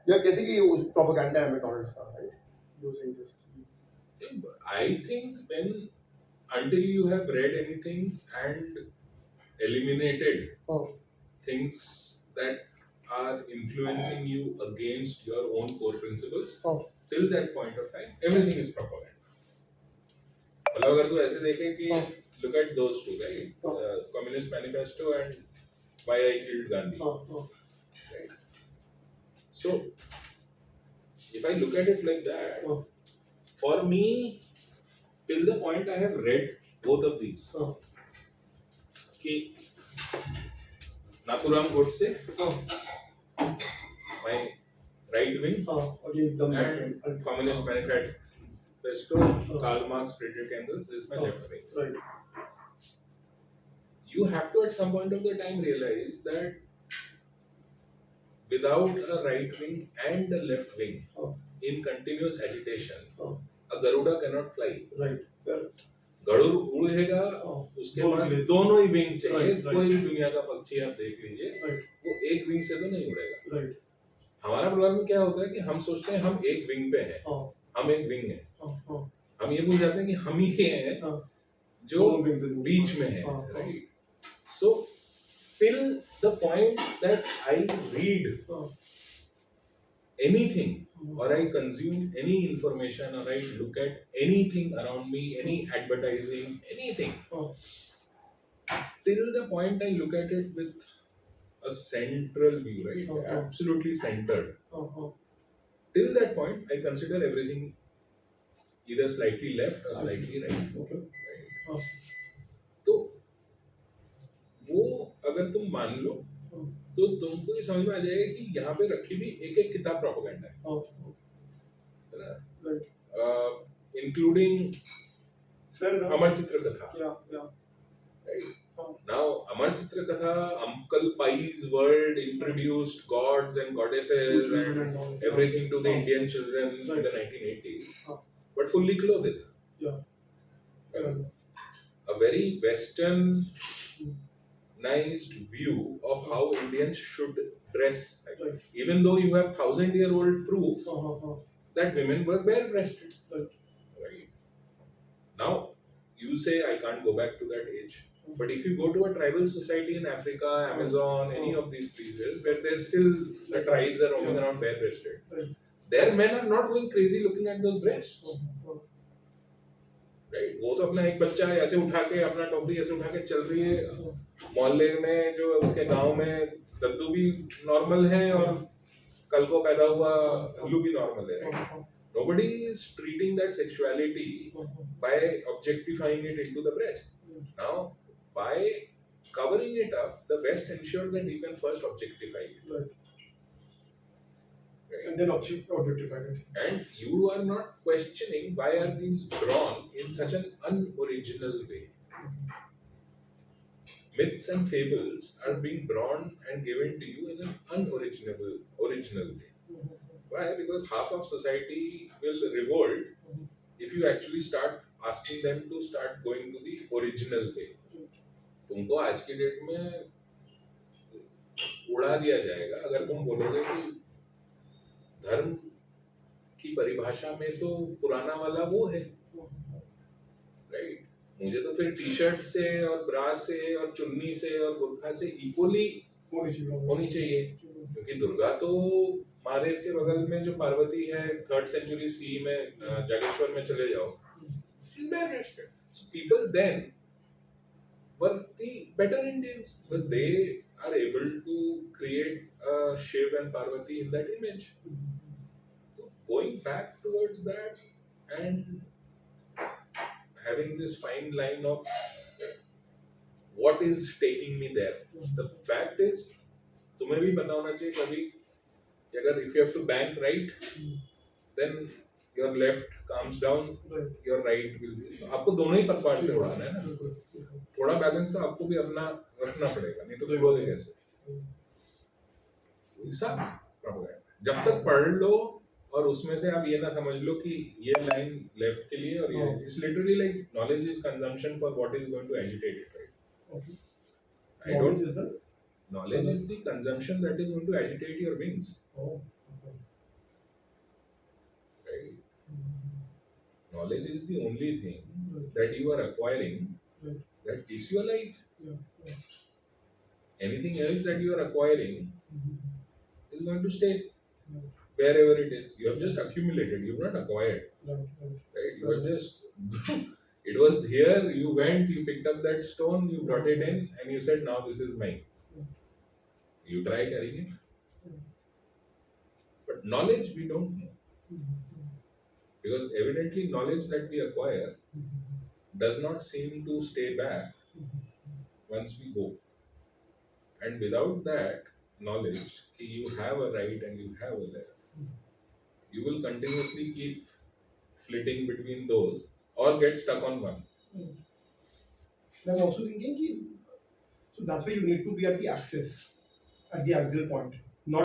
या कहते कि ये प्रोपेगेंडा है मैकडॉनल्ड्स का, right? Using this. I think when until you have read anything and eliminated Oh. things that are influencing you against your own core principles, Oh. till that point of time, everything is propaganda. मतलब अगर तू ऐसे देखे कि look at those two, right? Communist Manifesto and Why I Killed Gandhi. Right? So, if I look at it like that, for me, till the point I have read both of these, कि Nathuram Godse, my right wing, and Communist Manifesto, Karl Marx, Friedrich Engels is my left wing. Right. You have to at some point of the time realize that without a right wing and a left wing in continuous agitation, a Garuda cannot fly. Right. Garuda उड़ेगा, उसके पास दोनों ही wing चाहिए. कोई भी दुनिया का पक्षी आप देख लीजिए, वो एक विंग से तो नहीं उड़ेगा. हमारा प्रॉब्लम क्या होता है कि हम सोचते हैं हम एक विंग पे हैं, हम एक विंग हैं. हम ये भूल जाते हैं कि हम ही हैं जो बीच में हैं, right? So till the point that I read anything or I consume any information or I look at anything around me, any advertising, anything, till the point I look at it with a central view, right? Absolutely centered. Till that point, I consider everything either slightly left or slightly right. Right? तो वो अगर तुम मान लो तो तुमको ये समझ में आ जाएगा कि यहाँ पे रखी भी एक एक किताब प्रोपेगेंडा है ना, इंक्लूडिंग अमर चित्र कथा. Now Amar Chitra Katha, Uncle Pai's world introduced gods and goddesses and everything to the Indian children in the 1980s, but fully clothed. A very western nice view of how Indians should dress. Even though you have 1,000-year-old proofs that women were bare-breasted. Right. Now, you say I can't go back to that age. But if you go to a tribal society in Africa, Amazon, any of these places where there's still the tribes are roaming around bare-breasted, their men are not going crazy looking at those breasts. Right? वो तो अपना एक बच्चा ऐसे उठा के अपना टोपी ऐसे उठा के चल रही है मोहल्ले में, जो उसके गांव में दद्दू भी नॉर्मल है और कल को पैदा हुआ उल्लू भी नॉर्मल है. Right? Nobody is treating that sexuality by objectifying it into the breast. Now, by covering it up, the West ensured that we can first objectify it. Right. And then objectify it. And you are not questioning why are these drawn in such an unoriginal way. Myths and fables are being drawn and given to you in an original way. Why? Because half of society will revolt if you actually start asking them to start going to the original way. तुमको आज की date में उड़ा दिया जाएगा अगर तुम बोलोगे कि धर्म की परिभाषा में तो पुराना वाला वो है, राइट? मुझे तो फिर टी शर्ट से और ब्रा से और चुन्नी से और बुर्खा से इक्वली होनी चाहिए, क्योंकि दुर्गा तो महादेव के बगल में जो पार्वती है 3rd century CE में जागेश्वर में चले जाओ, so people then were the better Indians because they are able to create Shiv and Parvati in that image. So going back towards that and having this fine line of what is taking me there, the fact is तुम्हें भी पता होना चाहिए कभी कि अगर if you have to bank right, then your left comes down, your right will be. So आपको दोनों ही पतवार से उड़ाना है ना, थोड़ा बैलेंस तो आपको भी अपना रखना पड़ेगा, नहीं तो उड़ोगे कैसे? ऐसा जब तक पढ़ लो और उसमें से आप ये ना समझ लो कि ये लाइन लेफ्ट के लिए और ये it's literally like knowledge is consumption for what is going to agitate it, right? I don't Knowledge is the consumption that is going to agitate your wings, Oh, okay. right? Mhm. Knowledge is the only thing Right, that you are acquiring right. that keeps you alive. Yeah, yeah. Anything else that you are acquiring Mhm. is going to stay Right, wherever it is. You have just accumulated, you've not acquired, right, right. right? You Fair have enough. just, it was here, you went, you picked up that stone, you brought it in, and you said, now this is mine. Right, You try carrying it. right. But knowledge, we don't know. Mhm. Because evidently, knowledge that we acquire Mhm. does not seem to stay back Mhm. once we go. And without that knowledge, कि you have a right and you have a left, you will continuously keep flitting between those or get stuck on one. Mhm. I'm also thinking, so that's why you need to be at the axis, at the axial point.